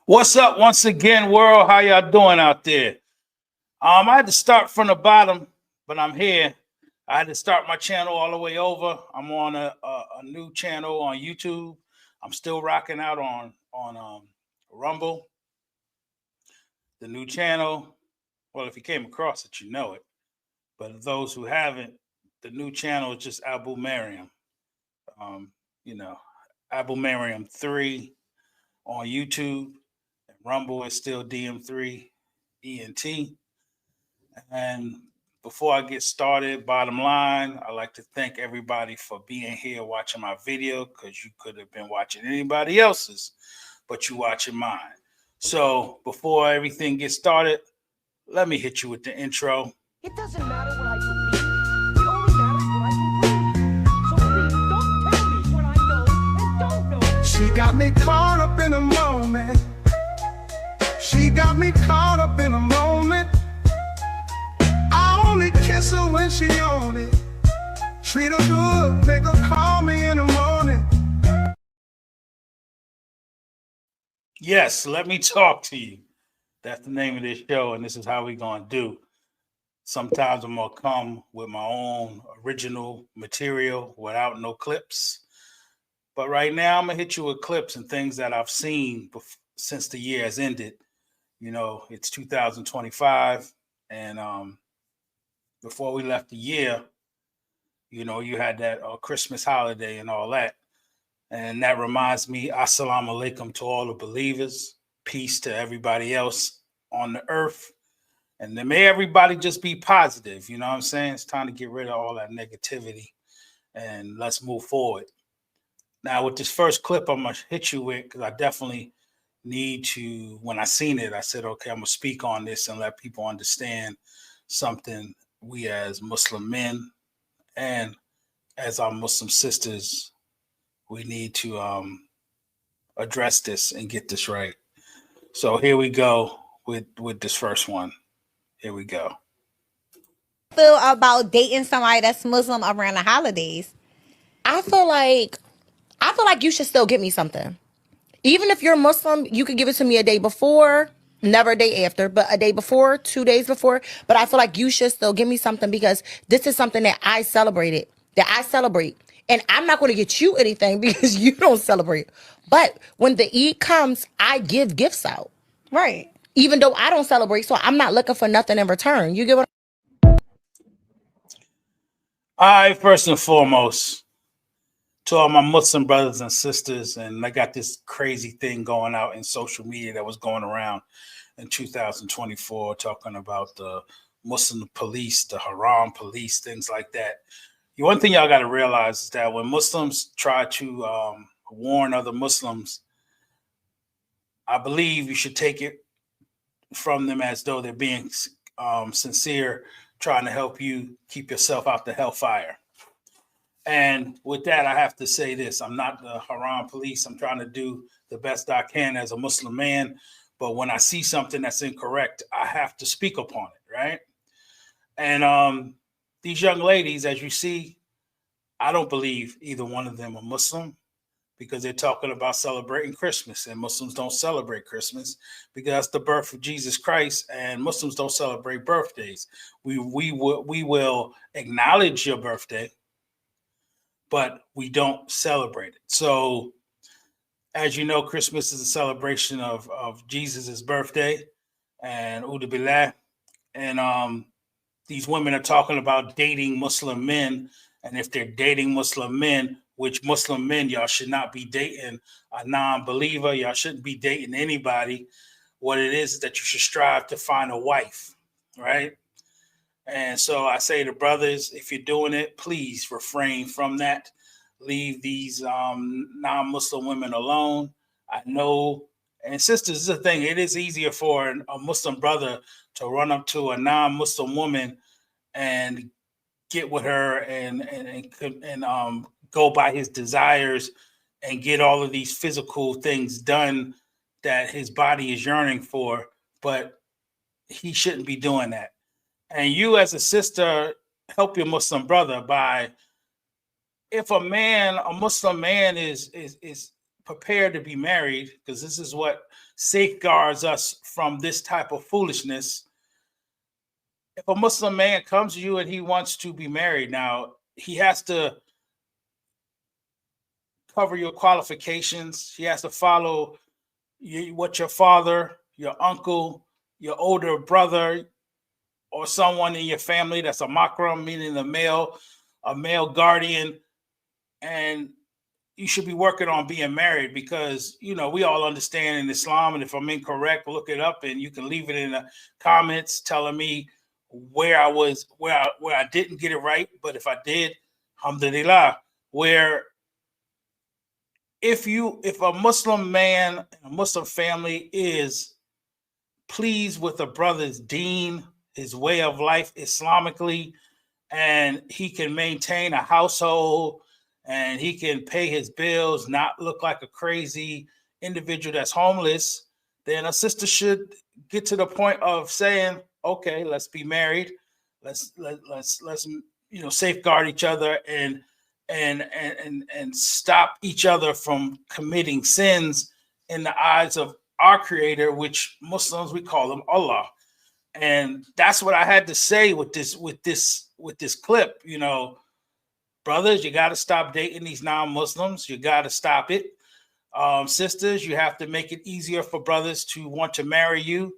What's up once again, world? How y'all doing out there? I had to start from the bottom, but I'm here. I had to start my channel all the way over. I'm on a new channel on YouTube. I'm still rocking out on Rumble, the new channel. Well, if you came across it, you know it. But those who haven't, the new channel is just Abu Mariam. Um, you know, Abu Mariam 3 on YouTube. Rumble is still DM3 ENT. And before I get started, bottom line, I'd like to thank everybody for being here watching my video, because you could have been watching anybody else's, but you watching mine. So before everything gets started, let me hit you with the intro. It doesn't matter what I believe. It only matters what I can prove. So please don't tell me what I know and don't know. She got me caught up in a moment. She got me caught up in a moment. I only kiss her when she on it. Treat her good, make her call me in the morning. Yes, let me talk to you. That's the name of this show, and this is how we're going to do. Sometimes I'm going to come with my own original material without no clips. But right now, I'm going to hit you with clips and things that I've seen since the year has ended. You know, it's 2025, and before we left the year, you know, you had that Christmas holiday and all that. And that reminds me, assalamu alaikum to all the believers, peace to everybody else on the earth. And then may everybody just be positive, you know what I'm saying? It's time to get rid of all that negativity and let's move forward. Now, with this first clip, I'm going to hit you with, because I definitely need to, when I seen it, I said, okay, I'm going to speak on this and let people understand something we as Muslim men and as our Muslim sisters, we need to address this and get this right. So here we go with this first one. Here we go. Feel about dating somebody that's Muslim around the holidays? I feel like you should still get me something. Even if you're Muslim, you could give it to me a day before, never a day after, but a day before, 2 days before. But I feel like you should still give me something, because this is something that I celebrate. And I'm not going to get you anything because you don't celebrate. But when the Eid comes, I give gifts out. Right. Even though I don't celebrate, so I'm not looking for nothing in return. You get what All right, first and foremost, to all my Muslim brothers and sisters, and I got this crazy thing going out in social media that was going around in 2024, talking about the Muslim police, the haram police, things like that. The one thing y'all got to realize is that when Muslims try to warn other Muslims, I believe you should take it from them as though they're being sincere, trying to help you keep yourself out the hellfire. And with that, I have to say this. I'm not the haram police. I'm trying to do the best I can as a Muslim man. But when I see something that's incorrect, I have to speak upon it, right? And these young ladies, as you see, I don't believe either one of them are Muslim, because they're talking about celebrating Christmas, and Muslims don't celebrate Christmas because that's the birth of Jesus Christ, and Muslims don't celebrate birthdays. We will acknowledge your birthday, but we don't celebrate it. So, as you know, Christmas is a celebration of Jesus's birthday, and Udu Billah. And these women are talking about dating Muslim men, and if they're dating Muslim men, which Muslim men, y'all should not be dating a non-believer. Y'all shouldn't be dating anybody. What it is that you should strive to find a wife, right? And so I say to brothers, if you're doing it, please refrain from that. Leave these non-Muslim women alone. I know, and sisters, this is the thing. It is easier for a Muslim brother to run up to a non-Muslim woman and get with her and go by his desires and get all of these physical things done that his body is yearning for, but he shouldn't be doing that. And you as a sister, help your Muslim brother by, if a Muslim man is prepared to be married, because this is what safeguards us from this type of foolishness. If a Muslim man comes to you and he wants to be married, now he has to cover your qualifications. He has to follow what your father, your uncle, your older brother, or someone in your family that's a makram, meaning a male guardian, and you should be working on being married, because we all understand in Islam, and if I'm incorrect, look it up, and you can leave it in the comments telling me where I didn't get it right. But if I did, alhamdulillah, where if a Muslim man, a Muslim family is pleased with a brother's deen, his way of life Islamically, and he can maintain a household and he can pay his bills, not look like a crazy individual that's homeless, then a sister should get to the point of saying, okay, let's be married. Let's safeguard each other and stop each other from committing sins in the eyes of our creator, which Muslims, we call him Allah. And that's what I had to say with this clip. Brothers, you got to stop dating these non-Muslims. You got to stop it. Sisters, you have to make it easier for brothers to want to marry you,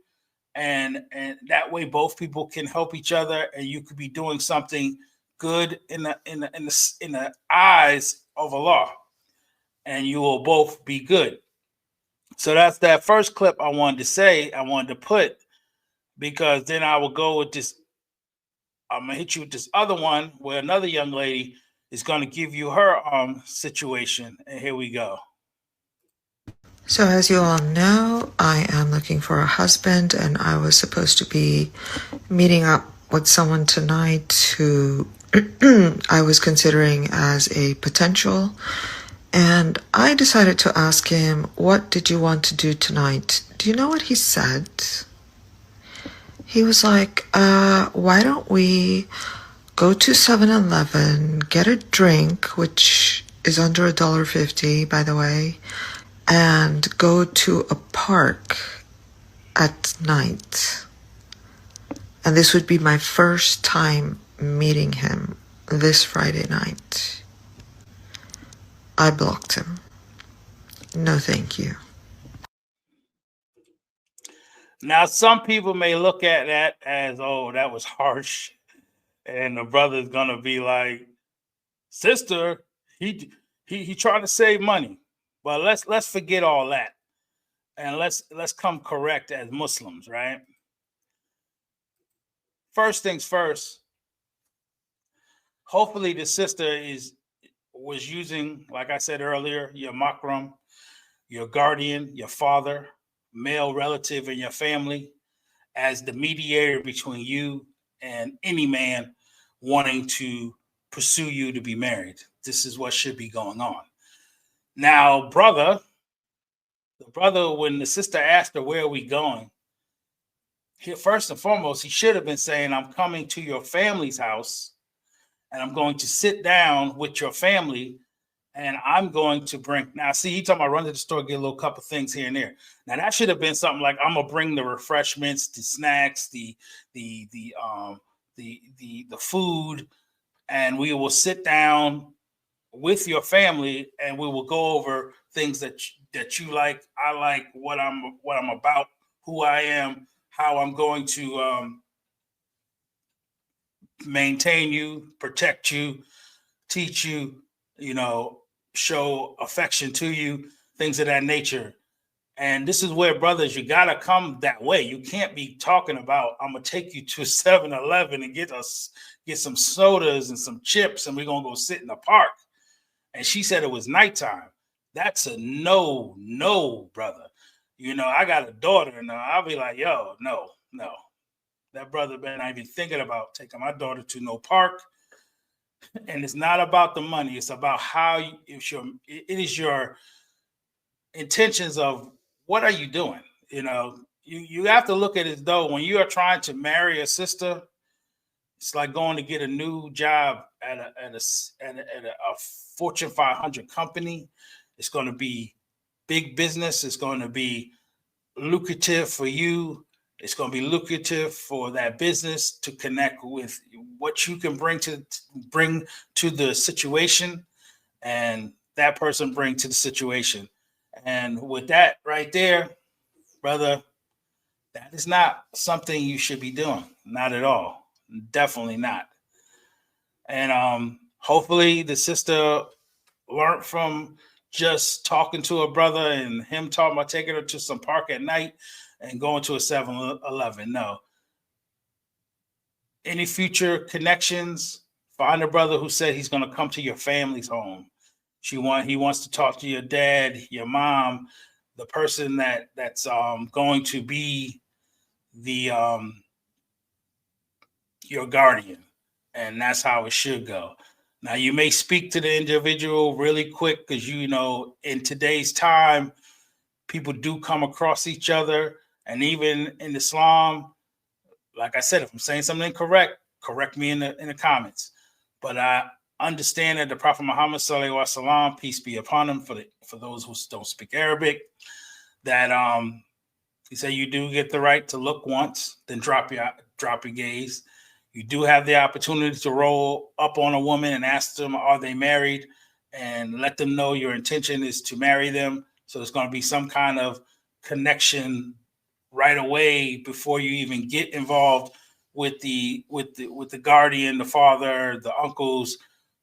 and that way both people can help each other, and you could be doing something good in the eyes of Allah, and you will both be good. So that's that first clip I wanted to put, because then I will go with this. I'm gonna hit you with this other one where another young lady is gonna give you her situation, and here we go. So as you all know, I am looking for a husband, and I was supposed to be meeting up with someone tonight who I was considering as a potential. And I decided to ask him, what did you want to do tonight? Do you know what he said? He was like, why don't we go to 7-Eleven, get a drink, which is under $1.50, by the way, and go to a park at night. And this would be my first time meeting him this Friday night. I blocked him. No, thank you. Now, some people may look at that as, oh, that was harsh. And the brother's gonna be like, sister, he trying to save money. But let's forget all that. And let's come correct as Muslims, right? First things first, hopefully the sister was using, like I said earlier, your makram, your guardian, your father, male relative in your family, as the mediator between you and any man wanting to pursue you to be married. This is what should be going on. Now, the brother, when the sister asked her, where are we going? First and foremost, he should have been saying, I'm coming to your family's house, and I'm going to sit down with your family, and I'm going to bring. Now, see, he talking about run to the store, get a little couple things here and there. Now, that should have been something like, I'm gonna bring the refreshments, the snacks, the food, and we will sit down with your family, and we will go over things that you like, I like, what I'm about, who I am, how I'm going to maintain you, protect you, teach you, show affection to you, things of that nature. And this is where, brothers, you got to come that way. You can't be talking about, I'm going to take you to 7-Eleven and get some sodas and some chips, and we're going to go sit in the park. And she said it was nighttime. That's a no, brother. I got a daughter, and I'll be like, yo, no. That brother better not even thinking about taking my daughter to no park. And it's not about the money. It's about it is your intentions of what are you doing? You have to look at it as though when you are trying to marry a sister, it's like going to get a new job at a Fortune 500 company. It's going to be big business. It's going to be lucrative for you. It's going to be lucrative for that business to connect with what you can bring to the situation, and that person bring to the situation. And with that right there, brother, that is not something you should be doing. Not at all. Definitely not. And hopefully the sister learned from just talking to a brother and him talking about taking her to some park at night and going to a 7-Eleven. No. Any future connections, find a brother who said he's going to come to your family's home. He wants to talk to your dad, your mom, the person that's going to be the your guardian, and that's how it should go. Now, you may speak to the individual really quick because, you know, in today's time, people do come across each other. And even in Islam, like I said, if I'm saying something incorrect, correct me in the comments. But I understand that the Prophet Muhammad sallallahu alaihi wasallam, peace be upon him, for those who don't speak Arabic, that he said you do get the right to look once, then drop your gaze. You do have the opportunity to roll up on a woman and ask them, are they married? And let them know your intention is to marry them. So there's going to be some kind of connection right away before you even get involved with the guardian, the father, the uncles.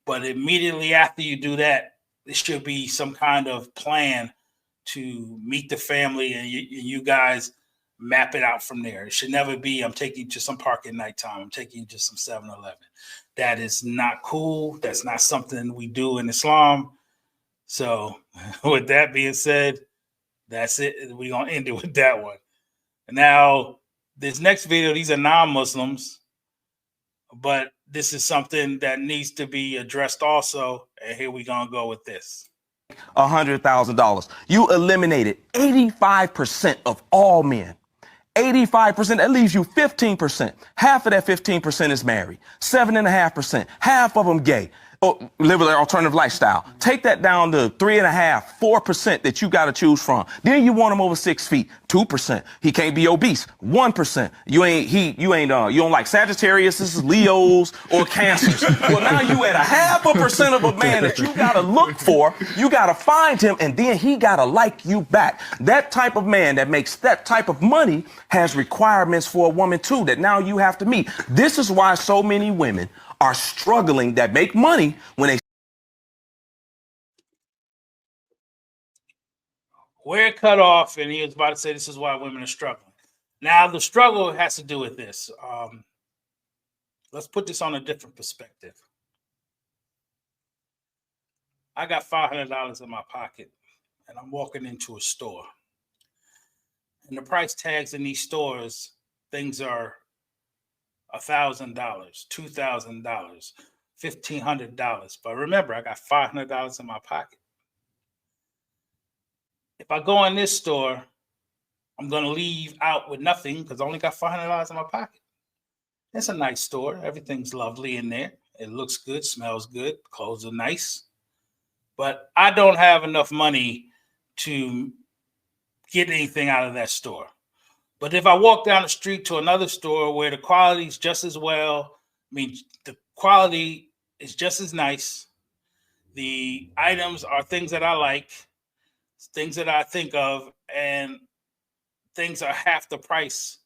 But immediately after you do that, there should be some kind of plan to meet the family, and you guys map it out from there. It should never be, I'm taking you to some park at nighttime, I'm taking you to some 7-Eleven. That is not cool. That's not something we do in Islam. So with that being said, that's it. We're going to end it with that one. Now, this next video, these are non-Muslims, but this is something that needs to be addressed also. And here we're going to go with this. $100,000. You eliminated 85% of all men. 85%, that leaves you 15%. Half of that 15% is married. 7.5%, half of them gay. Or live an alternative lifestyle. Take that down to 3.5%, 4% that you got to choose from. Then you want him over 6 feet, 2%. He can't be obese, 1%. You don't like Sagittarius, Leos, or Cancers. Well, now you at 0.5% of a man that you got to look for. You got to find him, and then he got to like you back. That type of man that makes that type of money has requirements for a woman too that now you have to meet. This is why so many women are struggling that make money when they. Where it cut off, and he was about to say this is why women are struggling. Now, the struggle has to do with this. Let's put this on a different perspective. I got $500 in my pocket, and I'm walking into a store. And the price tags in these stores, things are $1,000, $2,000, $1,500. But remember, I got $500 in my pocket. If I go in this store, I'm going to leave out with nothing because I only got $500 in my pocket. It's a nice store. Everything's lovely in there. It looks good, smells good, clothes are nice. But I don't have enough money to get anything out of that store. But if I walk down the street to another store where the quality is just as well, the quality is just as nice. The items are things that I like, things that I think of, and things are half the price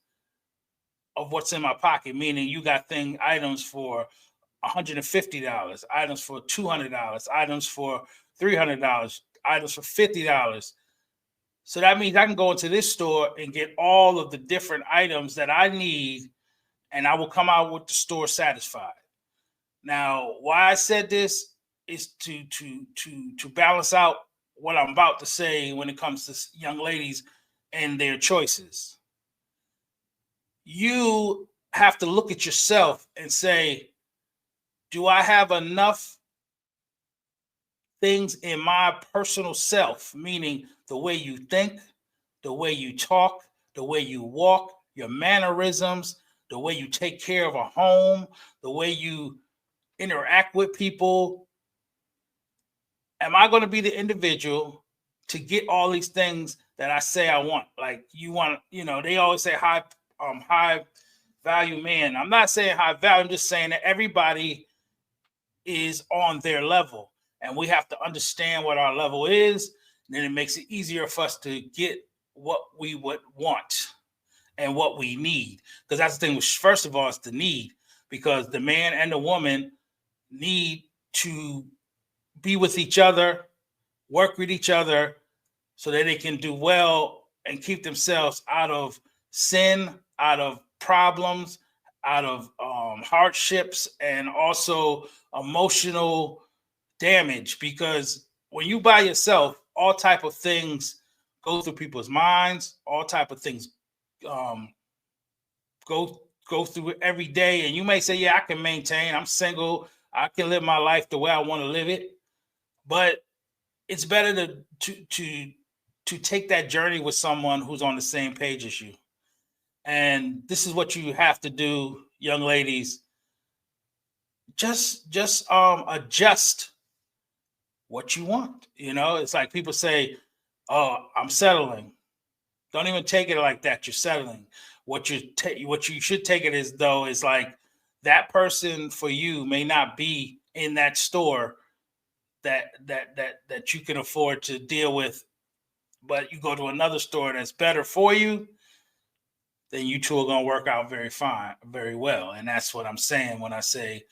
of what's in my pocket, meaning you got items for $150, items for $200, items for $300, items for $50. So that means I can go into this store and get all of the different items that I need, and I will come out with the store satisfied. Now, why I said this is to balance out what I'm about to say when it comes to young ladies and their choices. You have to look at yourself and say, do I have enough things in my personal self, meaning the way you think, the way you talk, the way you walk, your mannerisms, the way you take care of a home, the way you interact with people? Am I going to be the individual to get all these things that I say I want. Like you want, they always say high value man. I'm not saying high value. I'm just saying that everybody is on their level, and we have to understand what our level is. And then it makes it easier for us to get what we would want and what we need. Because that's the thing. First of all, it's the need, because the man and the woman need to be with each other, work with each other, so that they can do well and keep themselves out of sin, out of problems, out of hardships, and also emotional damage. Because when you by yourself, all type of things go through people's minds, all type of things go through it every day. And you may say, yeah, I can maintain, I'm single, I can live my life the way I want to live it. But it's better to take that journey with someone who's on the same page as you. And this is what you have to do, young ladies. Just adjust what you want. It's like people say, oh, I'm settling. Don't even take it like that. You're settling. What you should take it as though is like that person for you may not be in that store that you can afford to deal with, but you go to another store that's better for you, then you two are going to work out very well. And that's what I'm saying when I say,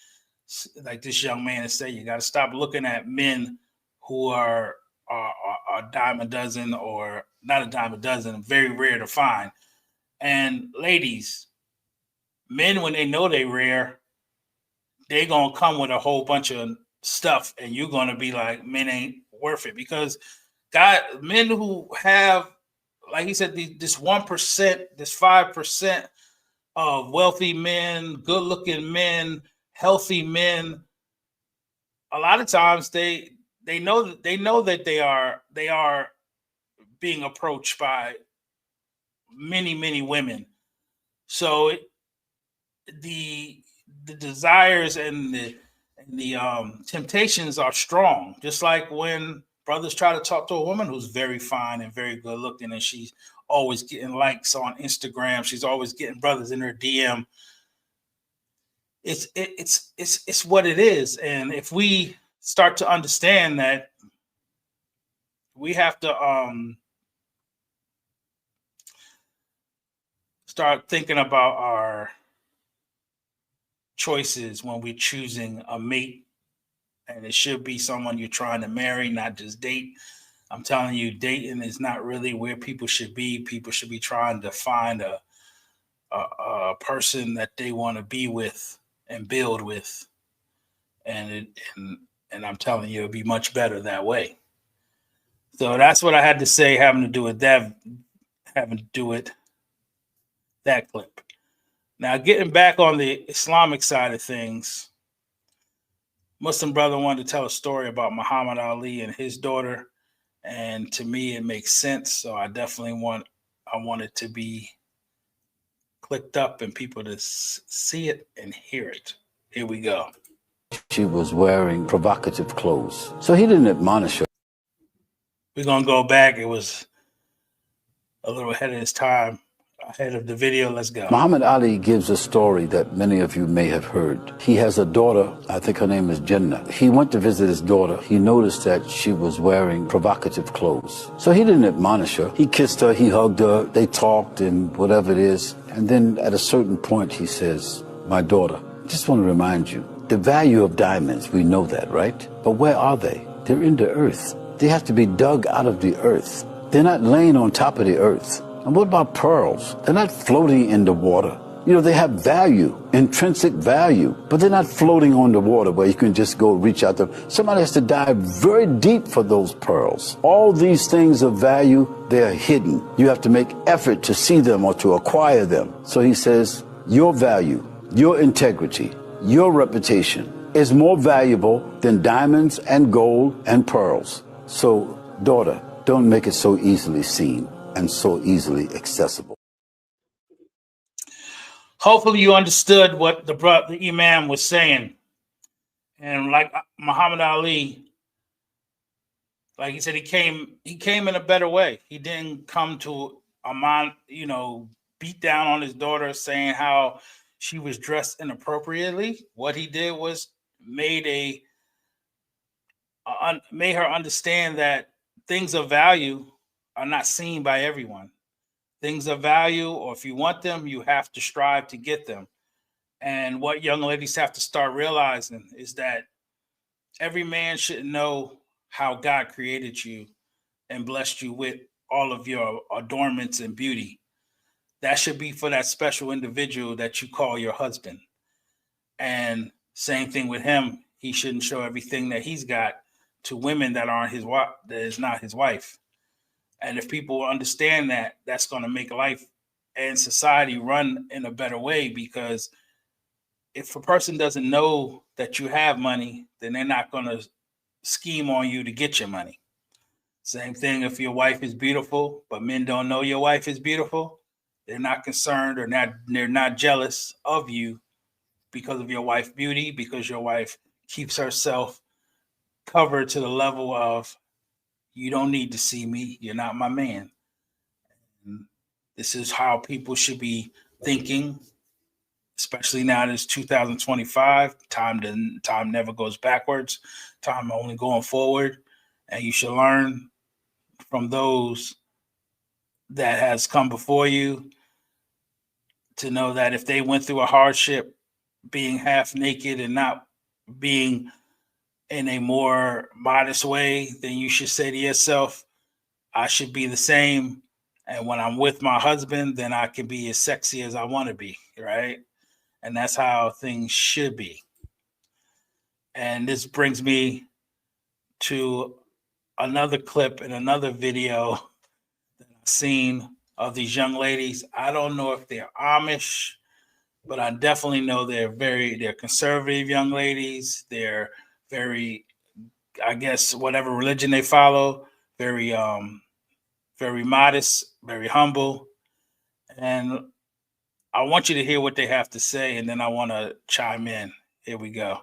like this young man is saying, you got to stop looking at men who are a dime a dozen, or not a dime a dozen, very rare to find. And ladies, men, when they know they're rare, they're going to come with a whole bunch of stuff, and you're going to be like, men ain't worth it. Because men who have, like he said, this 1%, this 5% of wealthy men, good looking men, healthy men, a lot of times they know that they are being approached by many women. So the desires and the temptations are strong. Just like when brothers try to talk to a woman who's very fine and very good looking, and she's always getting likes on Instagram, she's always getting brothers in her DM. It's what it is. And if we start to understand that, we have to start thinking about our choices when we're choosing a mate. And it should be someone you're trying to marry, not just date. I'm telling you, dating is not really where people should be. People should be trying to find a person that they want to be with and build with. And I'm telling you, it'll be much better that way. So that's what I had to say, having to do with that clip. Now, getting back on the Islamic side of things, Muslim brother wanted to tell a story about Muhammad Ali and his daughter, and to me, it makes sense. So I definitely want it to be clicked up and people to see it and hear it. Here we go. She was wearing provocative clothes, so he didn't admonish her. We're gonna go back. It was a little ahead of his time. Ahead of the video, let's go. Muhammad Ali gives a story that many of you may have heard. He has a daughter, I think her name is Jinnah. He went to visit his daughter. He noticed that she was wearing provocative clothes. So he didn't admonish her. He kissed her, he hugged her, they talked and whatever it is. And then at a certain point he says, my daughter, I just want to remind you, the value of diamonds, we know that, right? But where are they? They're in the earth. They have to be dug out of the earth. They're not laying on top of the earth. And what about pearls? They're not floating in the water. You know, they have value, intrinsic value, but they're not floating on the water where you can just go reach out there. Somebody has to dive very deep for those pearls. All these things of value, they are hidden. You have to make effort to see them or to acquire them. So he says, your value, your integrity, your reputation is more valuable than diamonds and gold and pearls. So, daughter, don't make it so easily seen and so easily accessible. Hopefully you understood what the Imam was saying. And like Muhammad Ali, like he said, he came in a better way. He didn't come to a beat down on his daughter, saying how she was dressed inappropriately. What he did was made made her understand that things of value are not seen by everyone. Things of value, or if you want them, you have to strive to get them. And what young ladies have to start realizing is that every man should know how God created you and blessed you with all of your adornments and beauty. That should be for that special individual that you call your husband. And same thing with him. He shouldn't show everything that he's got to women that aren't his wife, that is not his wife. And if people understand that, that's going to make life and society run in a better way, because if a person doesn't know that you have money, then they're not going to scheme on you to get your money. Same thing if your wife is beautiful, but men don't know your wife is beautiful, they're not concerned, or they're not jealous of you because of your wife's beauty, because your wife keeps herself covered to the level of, you don't need to see me, you're not my man. And this is how people should be thinking, especially now that it's 2025. Time never goes backwards. Time only going forward. And you should learn from those that has come before you, to know that if they went through a hardship being half naked and not being in a more modest way, then you should say to yourself, I should be the same. And when I'm with my husband, then I can be as sexy as I want to be, right? And that's how things should be. And this brings me to another clip and another video that I've seen of these young ladies. I don't know if they're Amish, but I definitely know they're conservative young ladies. They're very, I guess, whatever religion they follow, very very modest, very humble. And I want you to hear what they have to say, and then I want to chime in. Here we go.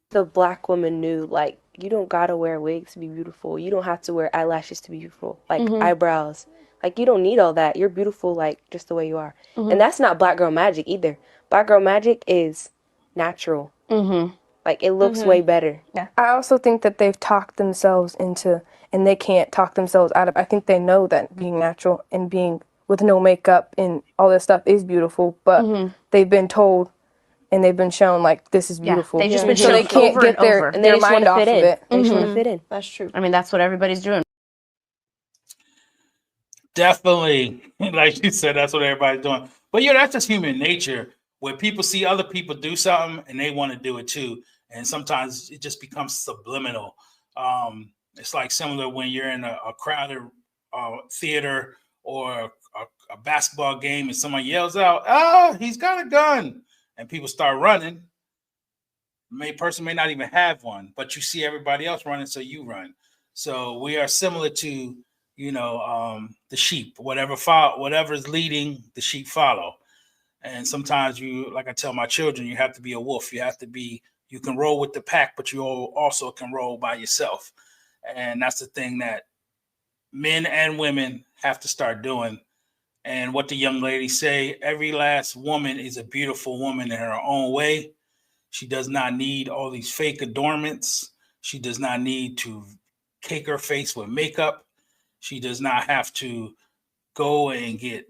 The black woman knew, like, you don't gotta wear wigs to be beautiful. You don't have to wear eyelashes to be beautiful, like eyebrows. Like, you don't need all that. You're beautiful, like, just the way you are. And that's not black girl magic either. Black girl magic is natural. Like, it looks way better. Yeah. I also think that they've talked themselves into, and they can't talk themselves out of. I think they know that being natural and being with no makeup and all this stuff is beautiful, but they've been told and they've been shown, like, this is beautiful. They've just been so shown they can't over get and over. And they just mind want to off fit of in. it. They just want to fit in. That's true. I mean, that's what everybody's doing. Definitely, like you said, that's what everybody's doing. But yeah, that's just human nature, where people see other people do something and they want to do it too. And sometimes it just becomes subliminal. It's like similar when you're in a crowded theater or a basketball game and someone yells out, "Ah, he's got a gun," and people start running. Person may not even have one, but you see everybody else running, so you run. So we are similar to, the sheep. Whatever's leading, the sheep follow. And sometimes like I tell my children, you have to be a wolf. You can roll with the pack, but you also can roll by yourself. And that's the thing that men and women have to start doing. And what the young ladies say, every last woman is a beautiful woman in her own way. She does not need all these fake adornments. She does not need to cake her face with makeup. She does not have to go and get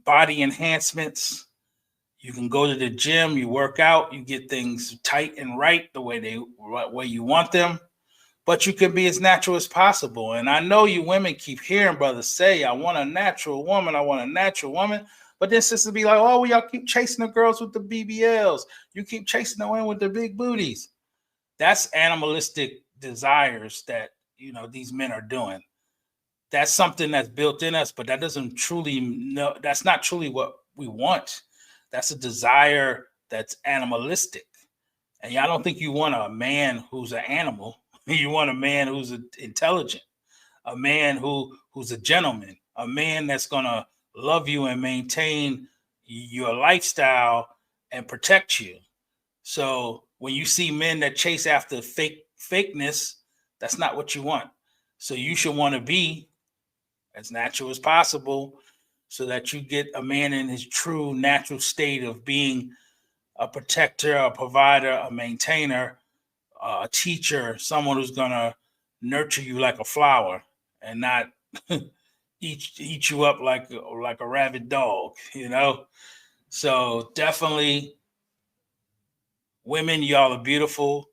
body enhancements. You can go to the gym, you work out, you get things tight and right the way you want them, but you can be as natural as possible. And I know you women keep hearing brothers say, I want a natural woman, I want a natural woman. But then sisters be like, oh, well, y'all keep chasing the girls with the BBLs. You keep chasing the women with the big booties. That's animalistic desires that, these men are doing. That's something that's built in us, but that's not truly what we want. That's a desire that's animalistic. And I don't think you want a man who's an animal. You want a man who's intelligent, a man who's a gentleman, a man that's going to love you and maintain your lifestyle and protect you. So when you see men that chase after fakeness, That's not what you want. So you should want to be as natural as possible so that you get a man in his true natural state of being a protector, a provider, a maintainer, a teacher, someone who's going to nurture you like a flower and not eat you up like a rabid dog, you know? So definitely, women, y'all are beautiful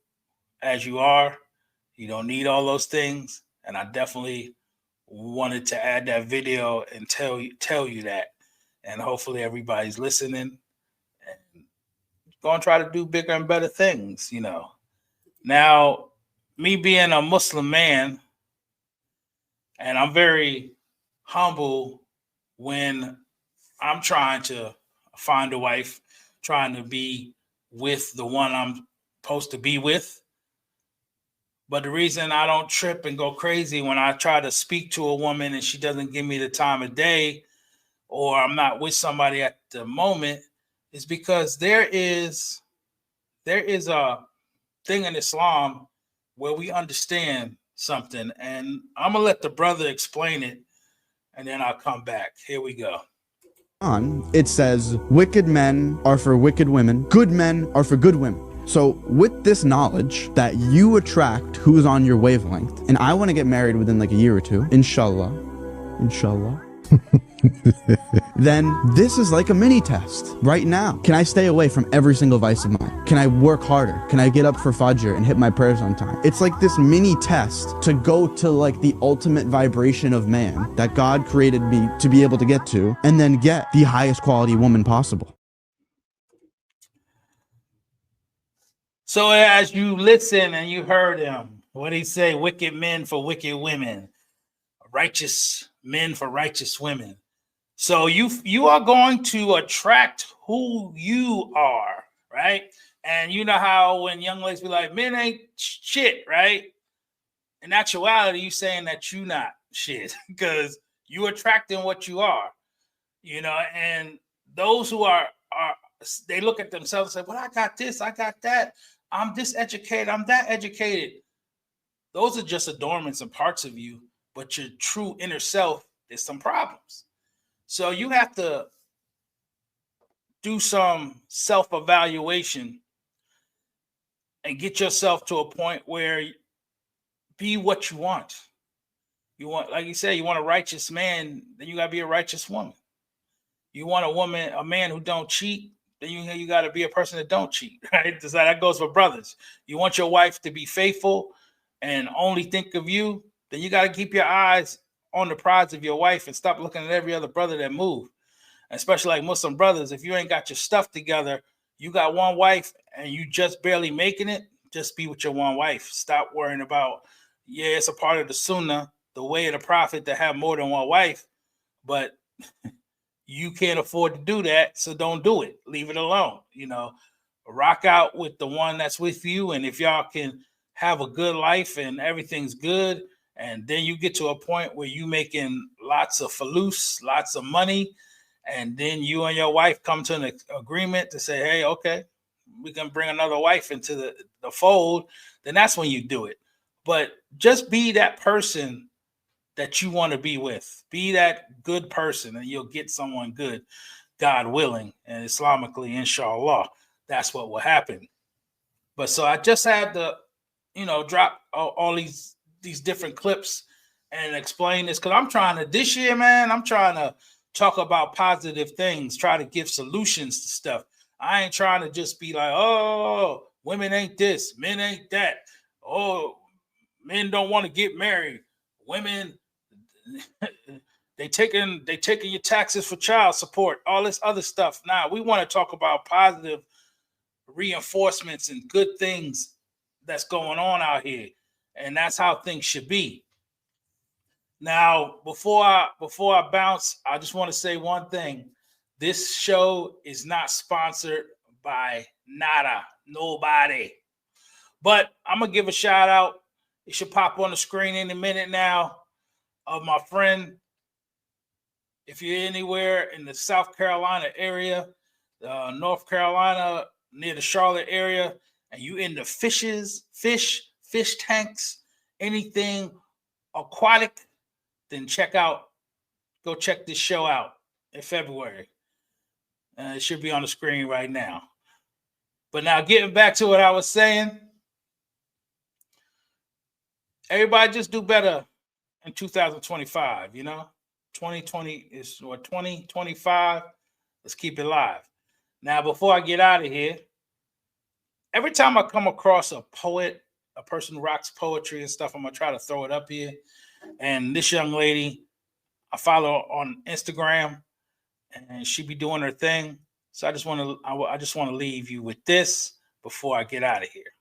as you are. You don't need all those things. And I definitely wanted to add that video and tell you that. And hopefully everybody's listening and going to try to do bigger and better things, you know. Now, me being a Muslim man, and I'm very humble when I'm trying to find a wife, trying to be with the one I'm supposed to be with. But the reason I don't trip and go crazy when I try to speak to a woman and she doesn't give me the time of day, or I'm not with somebody at the moment, is because there is a thing in Islam where we understand something. And I'm going to let the brother explain it, and then I'll come back. Here we go. It says, wicked men are for wicked women, good men are for good women. So with this knowledge that you attract who's on your wavelength, and I want to get married within like a year or two, inshallah, then this is like a mini test right now. Can I stay away from every single vice of mine? Can I work harder? Can I get up for Fajr and hit my prayers on time? It's like this mini test to go to like the ultimate vibration of man that God created me to be able to get to, and then get the highest quality woman possible. So as you listen and you heard him, what did he say? Wicked men for wicked women, righteous men for righteous women. So you are going to attract who you are, right? And you know how when young ladies be like, men ain't shit, right? In actuality, you saying that you not shit because you attracting what you are, you know. And those who are they look at themselves and say, well, I got this, I got that. I'm this educated, I'm that educated. Those are just adornments and parts of you, but your true inner self, there's some problems. So you have to do some self-evaluation and get yourself to a point where be what you want. You want, like you said, you want a righteous man, then you gotta be a righteous woman. You want a man who don't cheat, then you got to be a person that don't cheat, right? So that goes for brothers. You want your wife to be faithful and only think of you, then you got to keep your eyes on the prize of your wife and stop looking at every other brother that move. Especially like Muslim brothers, if you ain't got your stuff together, you got one wife and you just barely making it, just be with your one wife. Stop worrying about, yeah, it's a part of the sunnah, the way of the prophet to have more than one wife, but you can't afford to do that, so don't do it. Leave it alone. You know, rock out with the one that's with you, and if y'all can have a good life and everything's good, and then you get to a point where you making lots of falus, lots of money, and then you and your wife come to an agreement to say, hey, okay, we can bring another wife into the fold, then that's when you do it. But just be that person that you want to be with. Be that good person and you'll get someone good, God willing, and Islamically, inshallah. That's what will happen. But so I just had to, drop all these different clips and explain this because I'm trying to, this year, man, I'm trying to talk about positive things, try to give solutions to stuff. I ain't trying to just be like, oh, women ain't this, men ain't that. Oh, men don't want to get married. Women, they taking your taxes for child support, all this other stuff. Now we want to talk about positive reinforcements and good things that's going on out here, and that's how things should be. Now, before I bounce, I just want to say one thing: this show is not sponsored by nobody. But I'm gonna give a shout out. It should pop on the screen in a minute now, of my friend. If you're anywhere in the South Carolina area, North Carolina, near the Charlotte area, and you into fish tanks, anything aquatic, then go check this show out in February. It should be on the screen right now. But now getting back to what I was saying, everybody just do better in 2025, 2020 is what 2025. Let's keep it live. Now, before I get out of here, every time I come across a poet, a person who rocks poetry and stuff, I'm gonna try to throw it up here. And this young lady, I follow on Instagram, and she be doing her thing. So I just want to leave you with this before I get out of here.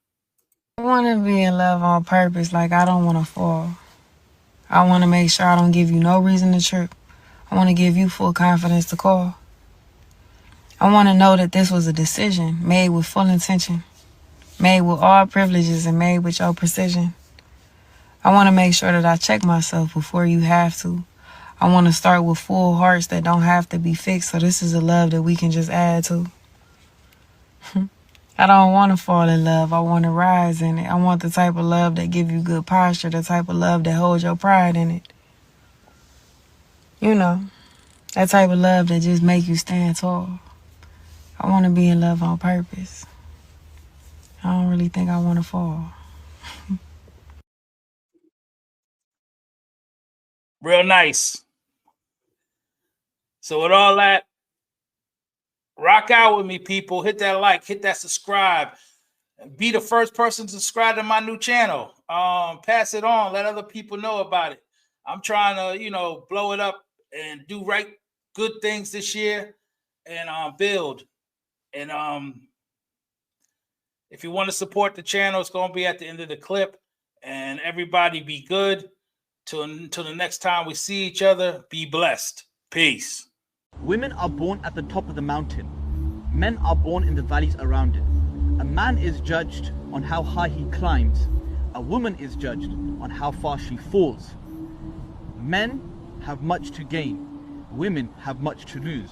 I want to be in love on purpose. Like, I don't want to fall. I want to make sure I don't give you no reason to trip. I want to give you full confidence to call. I want to know that this was a decision made with full intention, made with all privileges and made with your precision. I want to make sure that I check myself before you have to. I want to start with full hearts that don't have to be fixed, so this is a love that we can just add to. I don't want to fall in love. I want to rise in it. I want the type of love that give you good posture, the type of love that holds your pride in it. That type of love that just make you stand tall. I want to be in love on purpose. I don't really think I want to fall. Real nice. So with all that, rock out with me, people. Hit that like, hit that subscribe. Be the first person to subscribe to my new channel. Pass it on. Let other people know about it. I'm trying to, blow it up and do good things this year and build. And if you want to support the channel, it's going to be at the end of the clip. And everybody be good. Till the next time we see each other, be blessed. Peace. Women are born at the top of the mountain. Men are born in the valleys around it. A man is judged on how high he climbs. A woman is judged on how far she falls. Men have much to gain. Women have much to lose.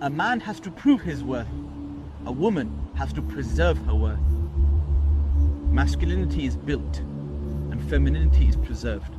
A man has to prove his worth. A woman has to preserve her worth. Masculinity is built and femininity is preserved.